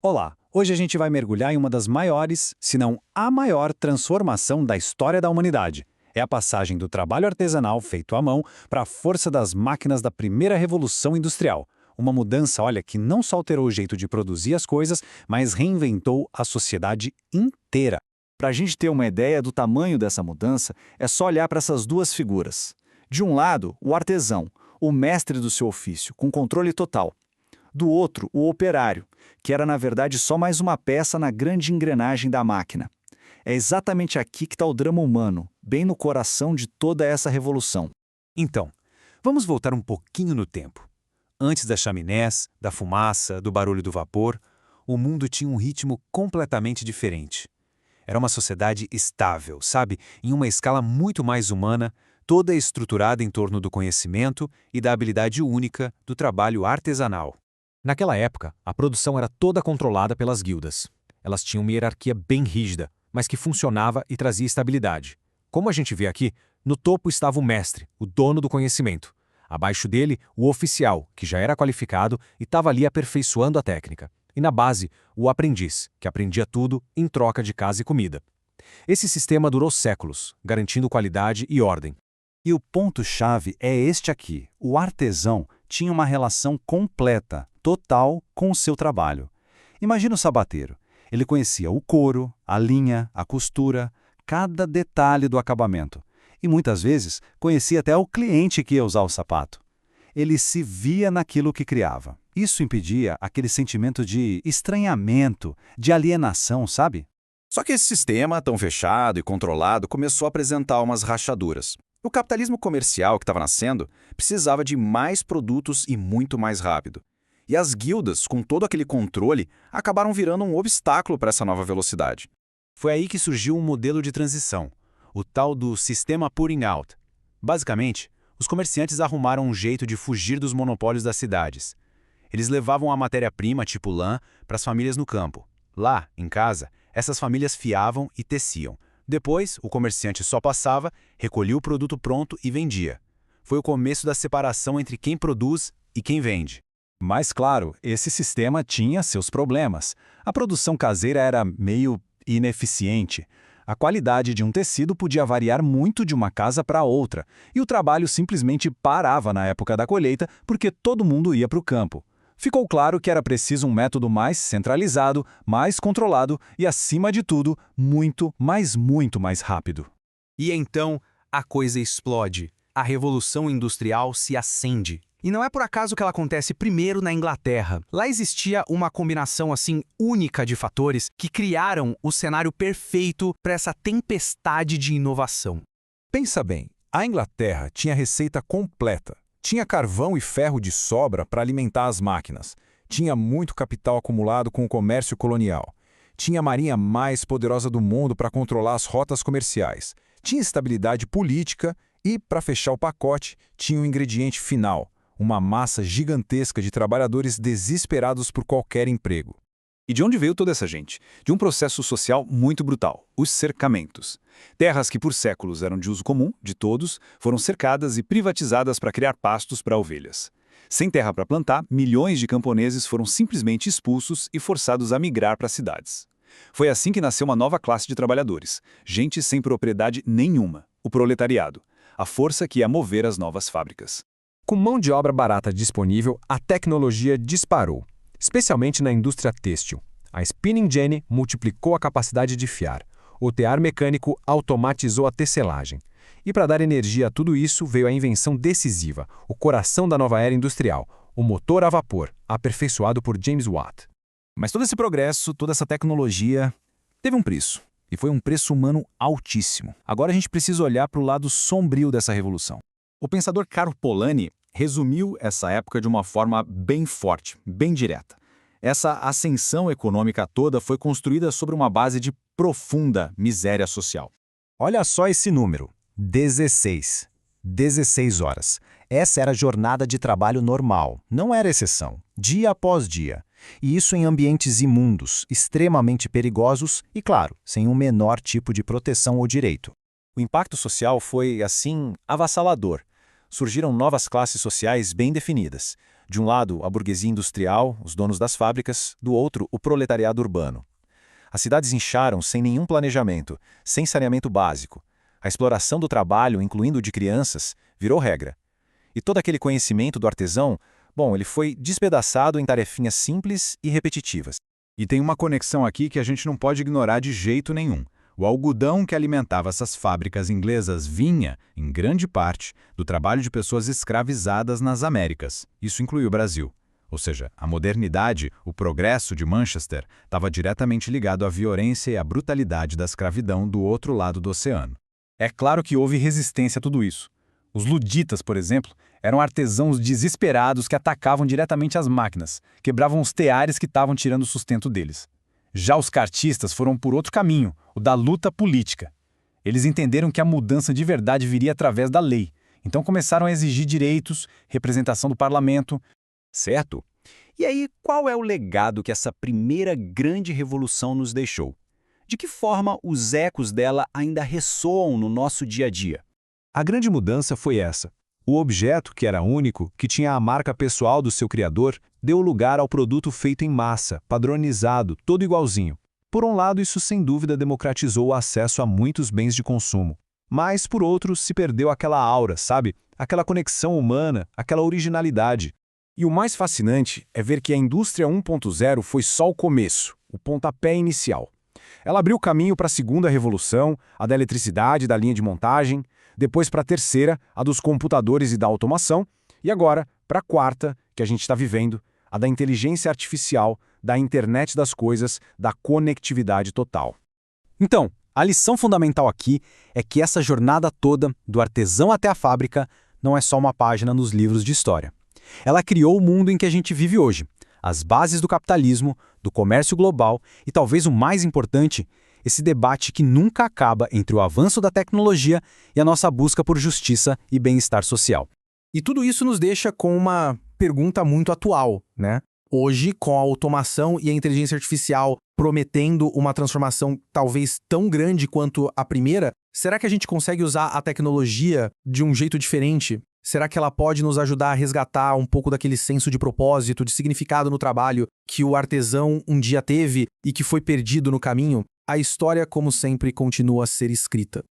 Olá, hoje a gente vai mergulhar em uma das maiores, se não a maior transformação da história da humanidade. É a passagem do trabalho artesanal feito à mão para a força das máquinas da primeira revolução industrial. Uma mudança, olha, que não só alterou o jeito de produzir as coisas, mas reinventou a sociedade inteira. Para a gente ter uma ideia do tamanho dessa mudança, é só olhar para essas duas figuras. De um lado, o artesão, o mestre do seu ofício, com controle total. Do outro, o operário, que era na verdade só mais uma peça na grande engrenagem da máquina. É exatamente aqui que está o drama humano, bem no coração de toda essa revolução. Então, vamos voltar um pouquinho no tempo. Antes das chaminés, da fumaça, do barulho do vapor, o mundo tinha um ritmo completamente diferente. Era uma sociedade estável, sabe? Em uma escala muito mais humana, toda estruturada em torno do conhecimento e da habilidade única do trabalho artesanal. Naquela época, a produção era toda controlada pelas guildas. Elas tinham uma hierarquia bem rígida, mas que funcionava e trazia estabilidade. Como a gente vê aqui, no topo estava o mestre, o dono do conhecimento. Abaixo dele, o oficial, que já era qualificado e estava ali aperfeiçoando a técnica. E na base, o aprendiz, que aprendia tudo em troca de casa e comida. Esse sistema durou séculos, garantindo qualidade e ordem. E o ponto-chave é este aqui. O artesão tinha uma relação completa, total, com o seu trabalho. Imagina o sapateiro. Ele conhecia o couro, a linha, a costura, cada detalhe do acabamento. E muitas vezes conhecia até o cliente que ia usar o sapato. Ele se via naquilo que criava. Isso impedia aquele sentimento de estranhamento, de alienação, sabe? Só que esse sistema, tão fechado e controlado, começou a apresentar umas rachaduras. O capitalismo comercial que estava nascendo precisava de mais produtos e muito mais rápido. E as guildas, com todo aquele controle, acabaram virando um obstáculo para essa nova velocidade. Foi aí que surgiu um modelo de transição, o tal do sistema putting out. Basicamente, os comerciantes arrumaram um jeito de fugir dos monopólios das cidades. Eles levavam a matéria-prima, tipo lã, para as famílias no campo. Lá, em casa, essas famílias fiavam e teciam. Depois, o comerciante só passava, recolhia o produto pronto e vendia. Foi o começo da separação entre quem produz e quem vende. Mas, claro, esse sistema tinha seus problemas. A produção caseira era meio ineficiente. A qualidade de um tecido podia variar muito de uma casa para outra, e o trabalho simplesmente parava na época da colheita porque todo mundo ia para o campo. Ficou claro que era preciso um método mais centralizado, mais controlado e, acima de tudo, muito mais rápido. E então, a coisa explode. A Revolução Industrial se acende. E não é por acaso que ela acontece primeiro na Inglaterra. Lá existia uma combinação assim única de fatores que criaram o cenário perfeito para essa tempestade de inovação. Pensa bem, a Inglaterra tinha receita completa. Tinha carvão e ferro de sobra para alimentar as máquinas. Tinha muito capital acumulado com o comércio colonial. Tinha a marinha mais poderosa do mundo para controlar as rotas comerciais. Tinha estabilidade política e, para fechar o pacote, tinha o ingrediente final, uma massa gigantesca de trabalhadores desesperados por qualquer emprego. E de onde veio toda essa gente? De um processo social muito brutal, os cercamentos. Terras que por séculos eram de uso comum, de todos, foram cercadas e privatizadas para criar pastos para ovelhas. Sem terra para plantar, milhões de camponeses foram simplesmente expulsos e forçados a migrar para cidades. Foi assim que nasceu uma nova classe de trabalhadores, gente sem propriedade nenhuma, o proletariado, a força que ia mover as novas fábricas. Com mão de obra barata disponível, a tecnologia disparou, especialmente na indústria têxtil. A spinning jenny multiplicou a capacidade de fiar. O tear mecânico automatizou a tecelagem. E para dar energia a tudo isso veio a invenção decisiva, o coração da nova era industrial, o motor a vapor, aperfeiçoado por James Watt. Mas todo esse progresso, toda essa tecnologia, teve um preço. E foi um preço humano altíssimo. Agora a gente precisa olhar para o lado sombrio dessa revolução. O pensador Karl Polanyi resumiu essa época de uma forma bem forte, bem direta. Essa ascensão econômica toda foi construída sobre uma base de profunda miséria social. Olha só esse número, 16. 16 horas. Essa era a jornada de trabalho normal, não era exceção, dia após dia. E isso em ambientes imundos, extremamente perigosos e, claro, sem um menor tipo de proteção ou direito. O impacto social foi, assim, avassalador. Surgiram novas classes sociais bem definidas. De um lado, a burguesia industrial, os donos das fábricas, do outro, o proletariado urbano. As cidades incharam sem nenhum planejamento, sem saneamento básico. A exploração do trabalho, incluindo o de crianças, virou regra. E todo aquele conhecimento do artesão, ele foi despedaçado em tarefinhas simples e repetitivas. E tem uma conexão aqui que a gente não pode ignorar de jeito nenhum. O algodão que alimentava essas fábricas inglesas vinha, em grande parte, do trabalho de pessoas escravizadas nas Américas. Isso inclui o Brasil. Ou seja, a modernidade, o progresso de Manchester, estava diretamente ligado à violência e à brutalidade da escravidão do outro lado do oceano. É claro que houve resistência a tudo isso. Os luditas, por exemplo, eram artesãos desesperados que atacavam diretamente as máquinas, quebravam os teares que estavam tirando o sustento deles. Já os cartistas foram por outro caminho, o da luta política. Eles entenderam que a mudança de verdade viria através da lei, então começaram a exigir direitos, representação do parlamento. Certo? E aí, qual é o legado que essa primeira grande revolução nos deixou? De que forma os ecos dela ainda ressoam no nosso dia a dia? A grande mudança foi essa. O objeto, que era único, que tinha a marca pessoal do seu criador, deu lugar ao produto feito em massa, padronizado, todo igualzinho. Por um lado, isso sem dúvida democratizou o acesso a muitos bens de consumo. Mas, por outro, se perdeu aquela aura, sabe? Aquela conexão humana, aquela originalidade. E o mais fascinante é ver que a indústria 1.0 foi só o começo, o pontapé inicial. Ela abriu caminho para a segunda revolução, a da eletricidade, da linha de montagem, depois para a terceira, a dos computadores e da automação, e agora para a quarta, que a gente está vivendo, a da inteligência artificial, da internet das coisas, da conectividade total. Então, a lição fundamental aqui é que essa jornada toda, do artesão até a fábrica, não é só uma página nos livros de história. Ela criou o mundo em que a gente vive hoje, as bases do capitalismo, do comércio global e, talvez o mais importante, esse debate que nunca acaba entre o avanço da tecnologia e a nossa busca por justiça e bem-estar social. E tudo isso nos deixa com uma pergunta muito atual, né? Hoje, com a automação e a inteligência artificial prometendo uma transformação talvez tão grande quanto a primeira, será que a gente consegue usar a tecnologia de um jeito diferente? Será que ela pode nos ajudar a resgatar um pouco daquele senso de propósito, de significado no trabalho que o artesão um dia teve e que foi perdido no caminho? A história, como sempre, continua a ser escrita.